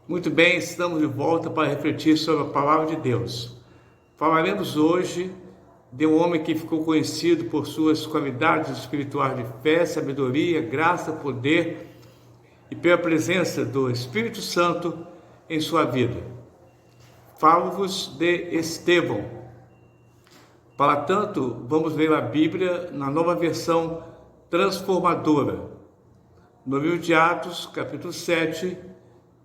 Muito bem, estamos de volta para refletir sobre a palavra de Deus. Falaremos hoje de um homem que ficou conhecido por suas qualidades espirituais de fé, sabedoria, graça, poder e pela presença do Espírito Santo em sua vida. Falo-vos de Estevão. Para tanto, vamos ler a Bíblia na nova versão transformadora, no livro de Atos, capítulo 7,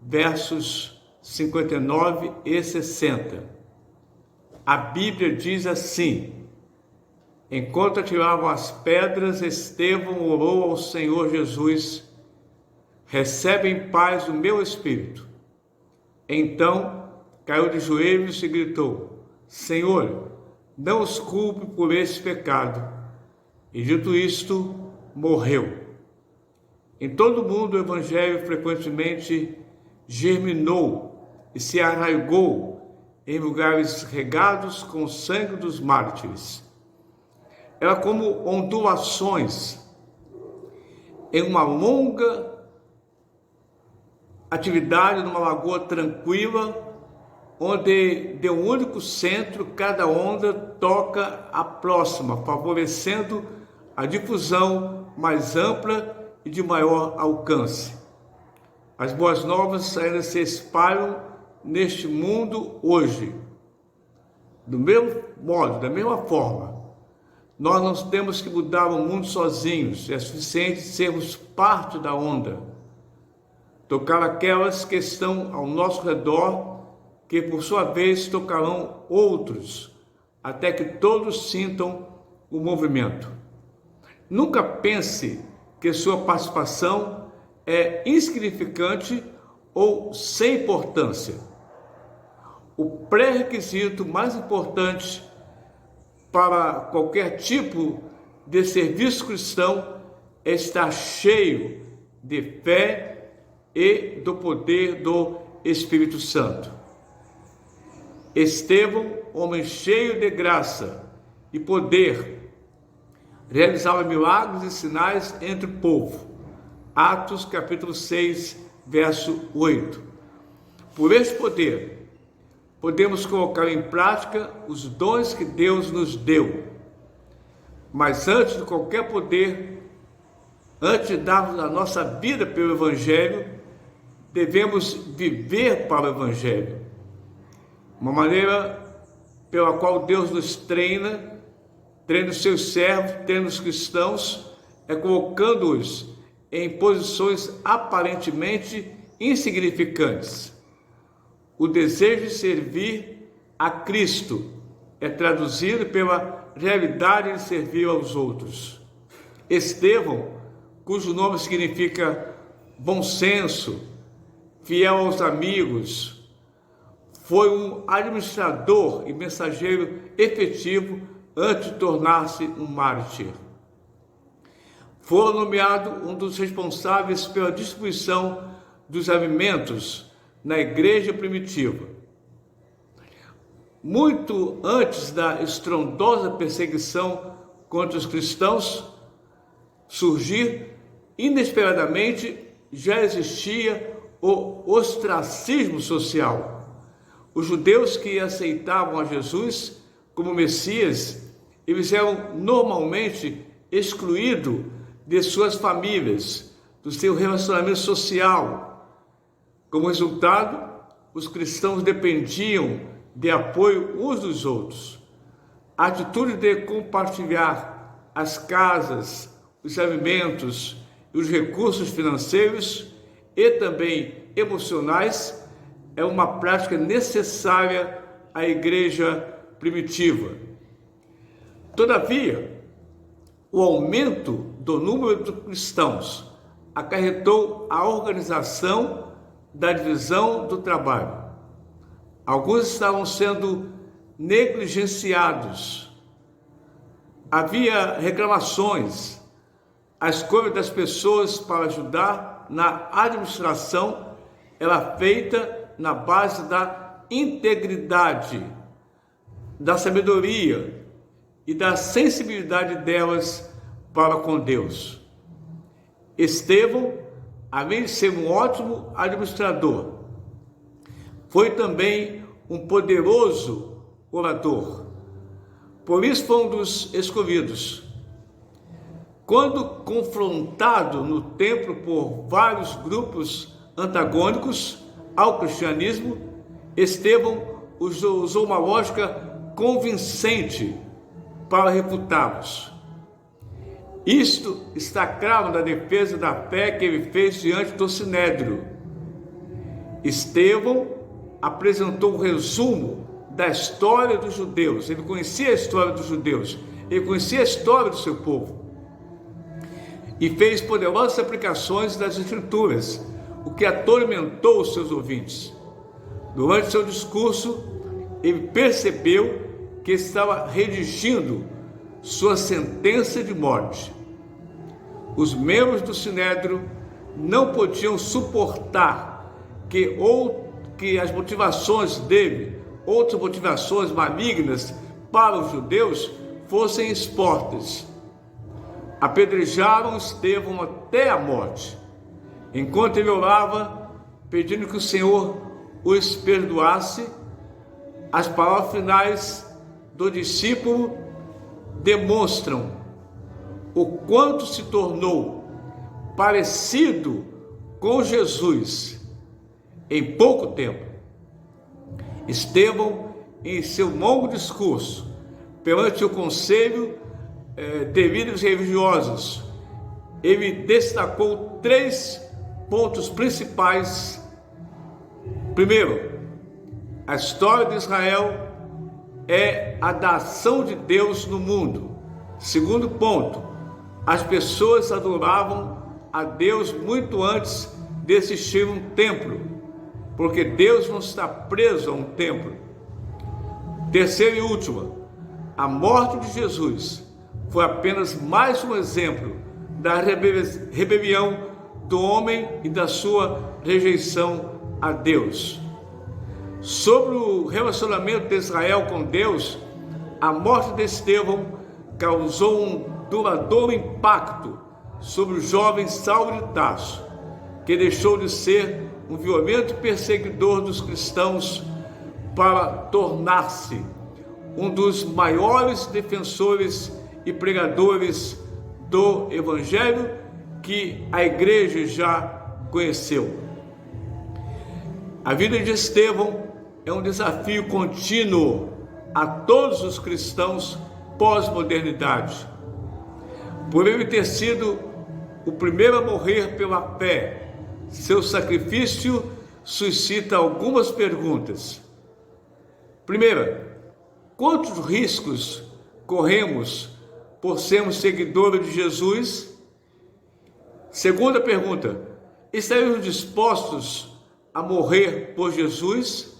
versos 59 e 60. A Bíblia diz assim: enquanto atiravam as pedras, Estevão orou ao Senhor Jesus: recebe em paz o meu espírito. Então caiu de joelhos e gritou: Senhor, não os culpe por esse pecado. E dito isto, morreu. Em todo o mundo o evangelho frequentemente germinou e se arraigou em lugares regados com o sangue dos mártires. Era como ondulações em uma longa atividade numa lagoa tranquila, onde de um único centro cada onda toca a próxima, favorecendo a difusão mais ampla e de maior alcance. As boas novas ainda se espalham neste mundo hoje. Do mesmo modo, da mesma forma, nós não temos que mudar o mundo sozinhos. É suficiente sermos parte da onda, tocar aquelas que estão ao nosso redor, que por sua vez tocarão outros, até que todos sintam o movimento. Nunca pense que sua participação é insignificante ou sem importância. O pré-requisito mais importante para qualquer tipo de serviço cristão é estar cheio de fé e do poder do Espírito Santo. Estevão, homem cheio de graça e poder, realizava milagres e sinais entre o povo. Atos capítulo 6, verso 8. Por esse poder, podemos colocar em prática os dons que Deus nos deu. Mas antes de qualquer poder, antes de darmos a nossa vida pelo Evangelho, devemos viver para o Evangelho. Uma maneira pela qual Deus nos treina os seus servos, treina os cristãos, é colocando-os em posições aparentemente insignificantes. O desejo de servir a Cristo é traduzido pela realidade de servir aos outros. Estevão, cujo nome significa bom senso, fiel aos amigos, foi um administrador e mensageiro efetivo antes de tornar-se um mártir. Foi nomeado um dos responsáveis pela distribuição dos alimentos na igreja primitiva. Muito antes da estrondosa perseguição contra os cristãos surgir, inesperadamente já existia o ostracismo social. Os judeus que aceitavam a Jesus como Messias, eles eram normalmente excluídos de suas famílias, do seu relacionamento social. Como resultado, os cristãos dependiam de apoio uns dos outros. A atitude de compartilhar as casas, os alimentos e os recursos financeiros e também emocionais é uma prática necessária à igreja primitiva. Todavia, o aumento do número de cristãos acarretou a organização da divisão do trabalho. Alguns estavam sendo negligenciados. Havia reclamações. A escolha das pessoas para ajudar na administração era feita na base da integridade, da sabedoria e da sensibilidade delas para com Deus. Estevão, além de ser um ótimo administrador, Foi também um poderoso orador. Por isso foi um dos escolhidos. Quando confrontado no templo por vários grupos antagônicos ao cristianismo, Estevão usou uma lógica convincente para refutá-los. Isto está claro na defesa da fé que ele fez diante do Sinédrio. Estevão apresentou um resumo da história dos judeus. Ele conhecia a história dos judeus, ele conhecia a história do seu povo e fez poderosas aplicações das Escrituras, o que atormentou os seus ouvintes. Durante seu discurso, ele percebeu que estava redigindo sua sentença de morte. Os membros do Sinédrio não podiam suportar que as motivações dele, outras motivações malignas para os judeus, fossem expostas. Apedrejaram Estevão até a morte, enquanto ele orava, pedindo que o Senhor os perdoasse. As palavras finais do discípulo demonstram o quanto se tornou parecido com Jesus em pouco tempo. Estevão, em seu longo discurso perante o conselho de líderes religiosos, ele destacou 3 pontos principais. Primeiro, a história de Israel é a da ação de Deus no mundo. Segundo ponto, as pessoas adoravam a Deus muito antes de existir um templo, porque Deus não está preso a um templo. Terceiro e último, a morte de Jesus foi apenas mais um exemplo da rebelião do homem e da sua rejeição a Deus. Sobre o relacionamento de Israel com Deus, a morte de Estevão causou um duradouro impacto sobre o jovem Saulo de Tarso, que deixou de ser um violento perseguidor dos cristãos para tornar-se um dos maiores defensores e pregadores do Evangelho que a igreja já conheceu. A vida de Estevão é um desafio contínuo a todos os cristãos pós-modernidade. Por ele ter sido o primeiro a morrer pela fé, seu sacrifício suscita algumas perguntas. Primeira, quantos riscos corremos por sermos seguidores de Jesus? Segunda pergunta, estaremos dispostos a morrer por Jesus?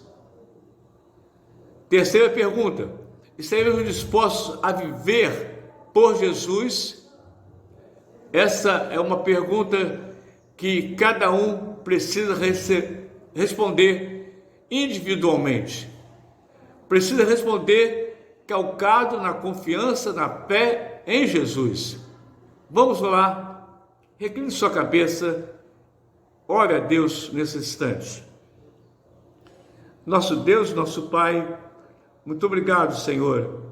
Terceira pergunta, estaremos dispostos a viver por Jesus? Essa é uma pergunta que cada um precisa responder individualmente. Precisa responder calcado na confiança, na fé em Jesus. Vamos lá, recline sua cabeça, ore a Deus nesse instante. Nosso Deus, nosso Pai, muito obrigado, Senhor,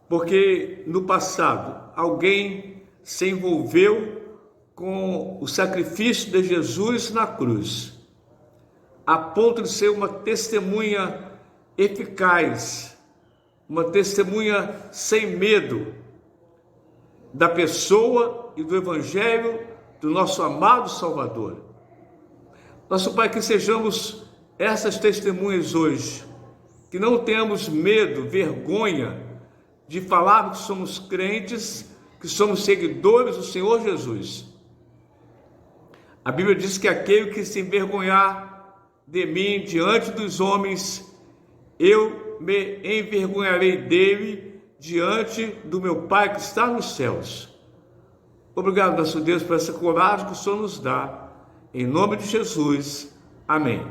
porque no passado alguém se envolveu com o sacrifício de Jesus na cruz, a ponto de ser uma testemunha eficaz, uma testemunha sem medo da pessoa e do Evangelho do nosso amado Salvador. Nosso Pai, que sejamos essas testemunhas hoje, que não tenhamos medo, vergonha de falar que somos crentes, que somos seguidores do Senhor Jesus. A Bíblia diz que aquele que se envergonhar de mim diante dos homens, eu me envergonharei dele diante do meu Pai que está nos céus. Obrigado, nosso Deus, por essa coragem que o Senhor nos dá. Em nome de Jesus. Amém.